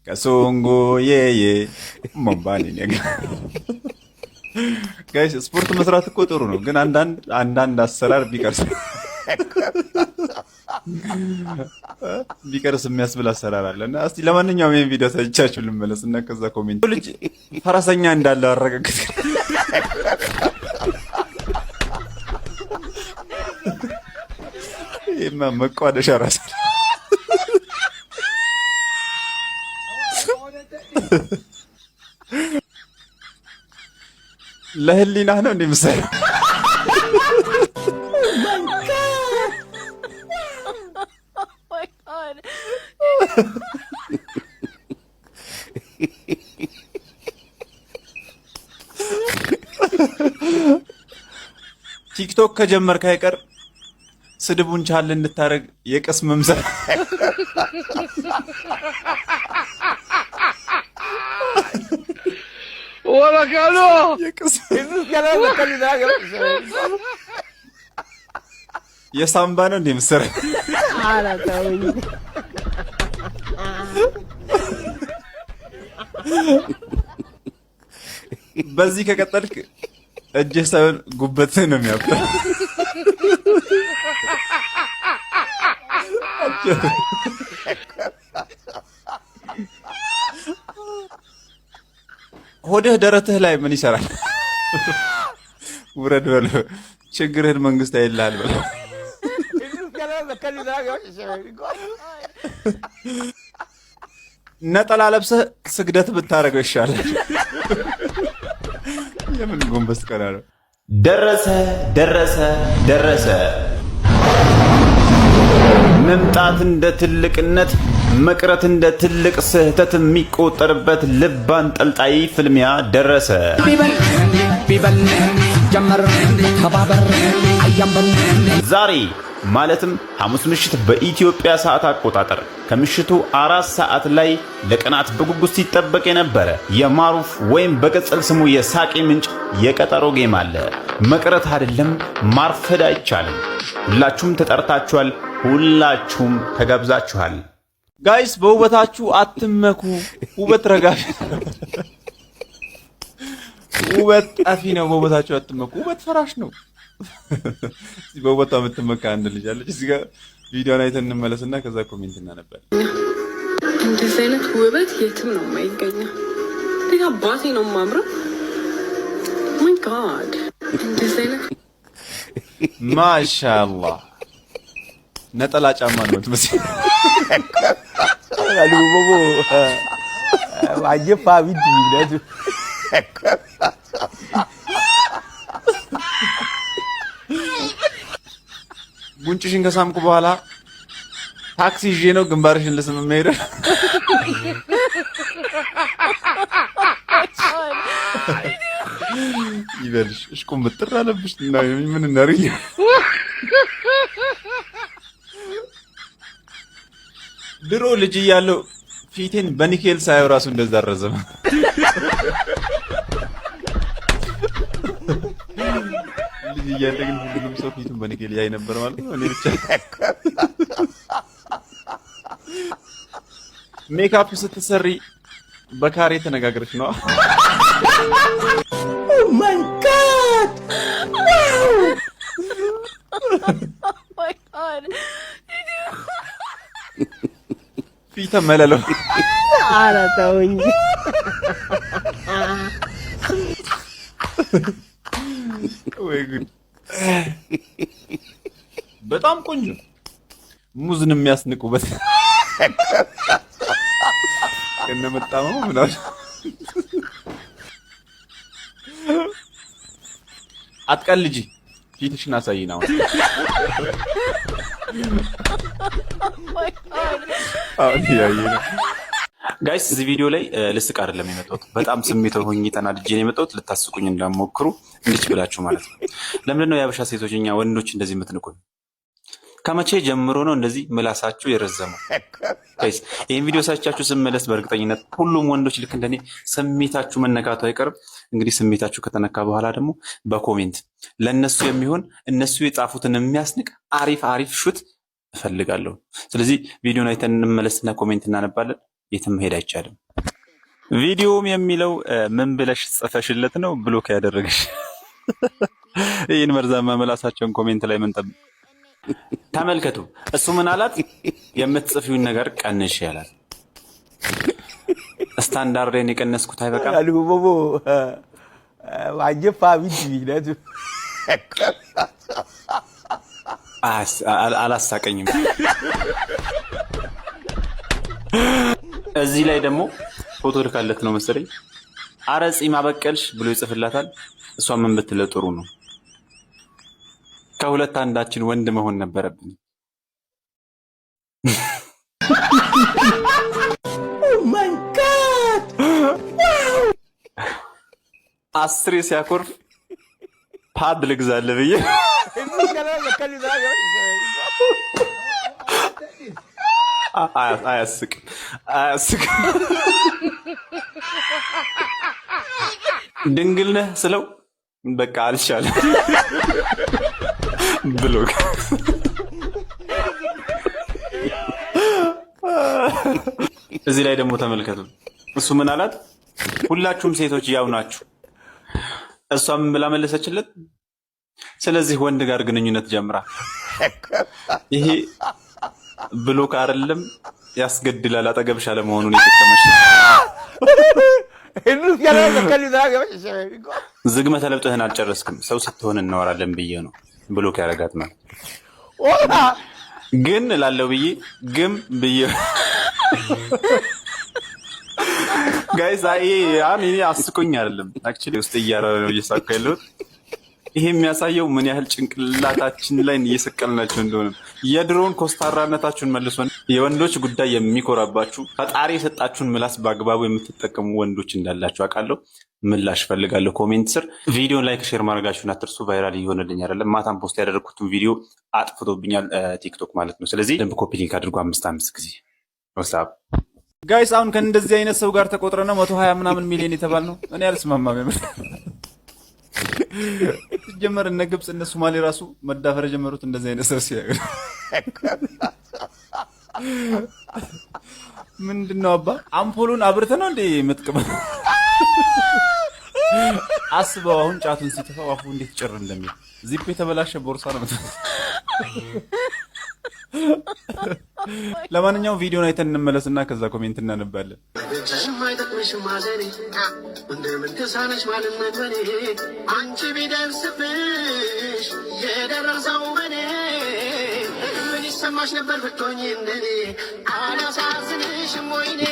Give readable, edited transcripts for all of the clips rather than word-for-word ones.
Kasongo ye mombani ነጋ ጋይስ ስፖርት መስራት እኮ ጥሩ ነው፣ ግን አንዳንድ አሰራር ቢቀርስ የሚያስብል አሰራር አለና እስቲ ለማንኛውም ይሄን ቪዲዮ ሰጥቻችሁ ልመለስና ከዛ ኮሜንት ልጅ ፈረሰኛ እንዳለ አረጋግጥ። ይሄማ መቋደሻ ራስ ለህሊና ነው እንደምሰራ ቲክቶክ ከጀመርክ አይቀር ስድቡን ቻል እንድታረግ የቅስም መምሰል ወላካሎ የሳምባ ነው እንደምሰራ አላታውኝ በዚህ ከቀጠልክ እጅህ ሳይሆን ጉበትህ ነው የሚያብጠው። ሆድህ ደረትህ ላይ ምን ይሰራል? ውረድ በለው፣ ችግርህን መንግስት አይልሃል በለው። ነጠላ ለብሰህ ስግደት ብታረገው ይሻላል። የምን ጎንበስ ቀና ነው? ደረሰ ደረሰ ደረሰ። መምጣት እንደ ትልቅነት መቅረት እንደ ትልቅ ስህተት የሚቆጠርበት ልብ አንጠልጣይ ፍልሚያ ደረሰ። ዛሬ ማለትም ሐሙስ ምሽት በኢትዮጵያ ሰዓት አቆጣጠር ከምሽቱ 4 ሰዓት ላይ ለቀናት በጉጉት ሲጠበቅ የነበረ የማሩፍ ወይም በቅጽል ስሙ የሳቂ ምንጭ የቀጠሮ ጌም አለ። መቅረት አይደለም ማርፈድ አይቻልም። ሁላችሁም ተጠርታችኋል። ሁላችሁም ተጋብዛችኋል። ጋይስ በውበታችሁ አትመኩ። ውበት ረጋፊ ውበት ጠፊ ነው። በውበታችሁ አትመኩ። ውበት ፈራሽ ነው። እዚህ በውበቷ የምትመካ አንድ ልጅ አለች። እዚህ ጋር ቪዲዮን አይተን እንመለስና ከዛ ኮሜንት እናነባለን። እንደዚህ አይነት ውበት የትም ነው የማይገኘው። ሌላ አባቴ ነው የማምረው። ማይ ጋድ እንደዚህ አይነት ማሻአላህ ነጠላ ጫማ ነው ትመስል አሉቦቦ ዋጀፋ ቢዲ ይላል። ጉንጭሽን ከሳምኩ በኋላ ታክሲ ይዤ ነው ግንባርሽን ልስም የምሄደው። ይበልሽ እሽቁም ብጥር አለብሽ እና ምን እናርኝ። ድሮ ልጅ እያለሁ ፊቴን በኒኬል ሳየው ራሱ እንደዛ አረዘመ። ልጅ እያለ ግን ሁሉም ሰው ፊቱን በኒኬል ያይ ነበር ማለት ነው። እኔ ብቻ ሜካፕ ስትሰሪ በካሬ ተነጋግረሽ ነው። ኦ ማይ ጋድ ማይ ጋድ ፊተ መለለው አላታውኝ ወይ ጉድ! በጣም ቆንጆ ሙዝን የሚያስንቁበት ከነመጣመው ምናምን አትቀልጂ፣ ፊትሽን አሳይና አሁን ያየና ጋይስ እዚህ ቪዲዮ ላይ ልስቅ አይደለም የመጣሁት። በጣም ስሜታዊ ሆኜ ተናድጄ ነው የመጣሁት። ልታስቁኝ እንዳትሞክሩ እንዲች ብላችሁ ማለት ነው። ለምንድን ነው የአበሻ ሴቶች እኛ ወንዶች እንደዚህ የምትንቁን? ከመቼ ጀምሮ ነው እንደዚህ ምላሳችሁ የረዘመው? ጋይስ ይሄን ቪዲዮ ሳይቻችሁ ስመለስ በእርግጠኝነት ሁሉም ወንዶች ልክ እንደኔ ስሜታችሁ መነካቱ አይቀርም። እንግዲህ ስሜታችሁ ከተነካ በኋላ ደግሞ በኮሜንት ለነሱ የሚሆን እነሱ የጻፉትን የሚያስንቅ አሪፍ ሹት እፈልጋለሁ። ስለዚህ ቪዲዮን አይተን እንመለስና ኮሜንት እናነባለን። የትም ሄድ አይቻልም። ቪዲዮም የሚለው ምን ብለሽ ጽፈሽለት ነው ብሎክ ያደረገሽ? ይህን መርዛማ መላሳቸውን ኮሜንት ላይ ተመልከቱ። እሱ ምን አላት? የምትጽፊውን ነገር ቀንሽ ያላት። ስታንዳርዴን የቀነስኩት አይበቃም? አላሳቀኝም። እዚህ ላይ ደግሞ ፎቶ ልካለት ነው መሰለኝ። አረ ጺም አበቀልሽ ብሎ ይጽፍላታል። እሷ ምን ብትለው ጥሩ ነው? ከሁለት አንዳችን ወንድ መሆን ነበረብን። ማይ ጋድ! አስሬ ሲያኮርፍ ፓድ ልግዛለህ ብዬ አያስቅም። ድንግል ነህ ስለው በቃ አልቻለም ብሎ እዚህ ላይ ደግሞ ተመልከቱ። እሱ ምን አላት? ሁላችሁም ሴቶች ያው ናችሁ። እሷ ምን ብላ መለሰችለት? ስለዚህ ወንድ ጋር ግንኙነት ጀምራ። ይሄ ብሎክ አይደለም ያስገድላል። አጠገብሽ አለመሆኑን የጠቀመሽ ዝግመ ተለብጠህን አልጨረስክም። ሰው ስትሆን እናወራለን ብዬ ነው ብሎክ ያረጋት ማለት ግን ላለው ብዬ ግም ብዬ ጋይስ እኔ አስቆኝ አይደለም አክቹሊ ውስጥ እያራረ ነው እየሳቀ ያለው። ይሄ የሚያሳየው ምን ያህል ጭንቅላታችን ላይ እየሰቀልናቸው እንደሆነ። የድሮን ኮስታራነታችሁን መልሶን የወንዶች ጉዳይ የሚኮራባችሁ ፈጣሪ የሰጣችሁን ምላስ በአግባቡ የምትጠቀሙ ወንዶች እንዳላችሁ አውቃለሁ። ምላሽ ፈልጋለሁ ኮሜንት ስር። ቪዲዮን ላይክ ሼር ማድረጋችሁን አትርሱ። ቫይራል እየሆነልኝ አይደለም። ማታም ፖስት ያደረኩትን ቪዲዮ አጥፍቶብኛል ቲክቶክ ማለት ነው። ስለዚህ ደንብ ኮፒ ሊንክ አድርጎ 5 ጊዜ ወሳብ ጋይስ። አሁን ከእንደዚህ አይነት ሰው ጋር ተቆጥረና 120 ምናምን ሚሊዮን የተባል ነው። እኔ አልስማማም የምር ጀመር። እነ ግብጽ እነ ሶማሌ ራሱ መዳፈር ጀመሩት እንደዚህ አይነት ሰው ሲያገር። ምንድነው አባ አምፖሉን አብርተ ነው እንዴ የምትቀበል? አስበው አሁን ጫቱን ሲተፋው አፉ እንዴት ጭር እንደሚል። ዚፕ የተበላሸ ቦርሳ ነው። ለማንኛውም ቪዲዮን አይተን እንመለስና ከዛ ኮሜንት እናነባለን። አንቺ ቢደርስብሽ የደረሰው በኔ ምን ይሰማሽ ነበር ብትሆኚ እንደኔ? አላሳዝንሽም ወይኔ?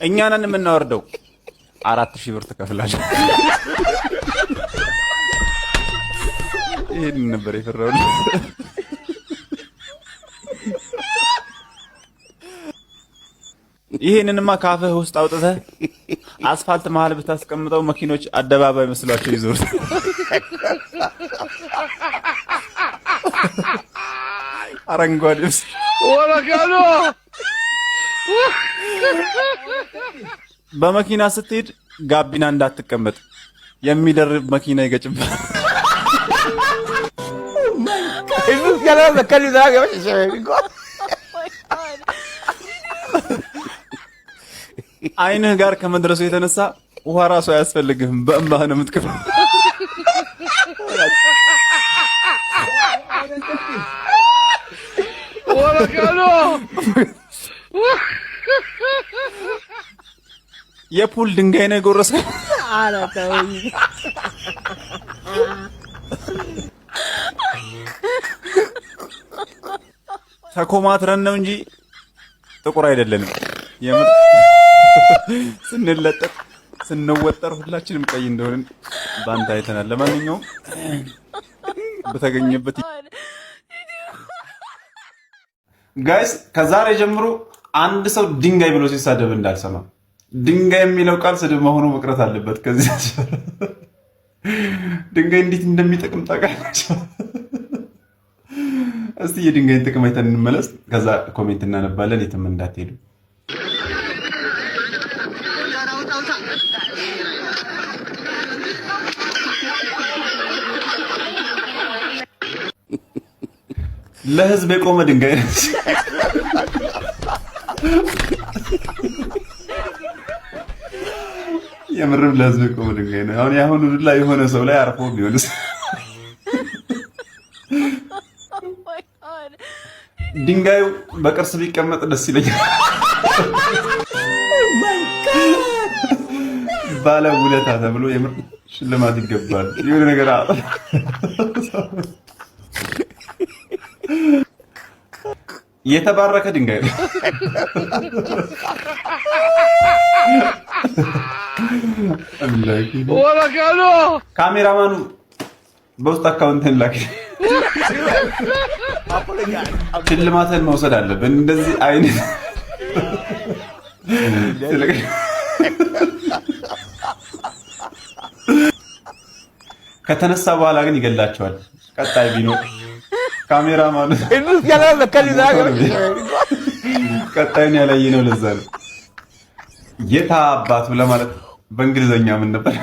እኛ ነን የምናወርደው። 4000 ብር ትከፍላለህ። ይሄን ነበር የፈራው። ይሄንንማ ካፍህ ውስጥ አውጥተህ አስፋልት መሃል ብታስቀምጠው መኪኖች አደባባይ መስሏቸው ይዞሩት። አረንጓዴ ወላካሎ በመኪና ስትሄድ ጋቢና እንዳትቀመጥ፣ የሚደርብ መኪና ይገጭብሃል። አይንህ ጋር ከመድረሱ የተነሳ ውሃ ራሱ አያስፈልግህም፣ በእንባህ ነው የምትከፍለው። የፑል ድንጋይ ነው የጎረስከው። ተኮማትረን ነው እንጂ ጥቁር አይደለንም። የምር ስንለጠጥ ስንወጠር ሁላችንም ቀይ እንደሆንን ባንታ አይተናል። ለማንኛውም በተገኘበት ጋይስ ከዛሬ ጀምሮ አንድ ሰው ድንጋይ ብሎ ሲሳደብ እንዳልሰማ። ድንጋይ የሚለው ቃል ስድብ መሆኑ መቅረት አለበት። ከዚህ ድንጋይ እንዴት እንደሚጠቅም ታውቃላችሁ? እስቲ የድንጋይን ጥቅም አይተን እንመለስ። ከዛ ኮሜንት እናነባለን። የትም እንዳትሄዱ። ለህዝብ የቆመ ድንጋይ ነች። የምርም ለህዝብ ቆሞ ድንጋይ ነው። አሁን ያሁኑ ላይ የሆነ ሰው ላይ አርፎ ቢሆንስ ድንጋዩ በቅርስ ቢቀመጥ ደስ ይለኛል። ባለ ውለታ ተብሎ የምር ሽልማት ይገባል። የሆነ ነገር የተባረከ ድንጋይ ነው። ካሜራማኑ በውስጥ አካውንትን ላክ። ሽልማትን መውሰድ አለብን። እንደዚህ አይነት ከተነሳ በኋላ ግን ይገላቸዋል። ቀጣይ ቢኖር ካሜራማኑ ቀጣዩን ያላየ ነው። ለዛ ነው የታ አባቱ ለማለት በእንግሊዘኛ ምን ነበር?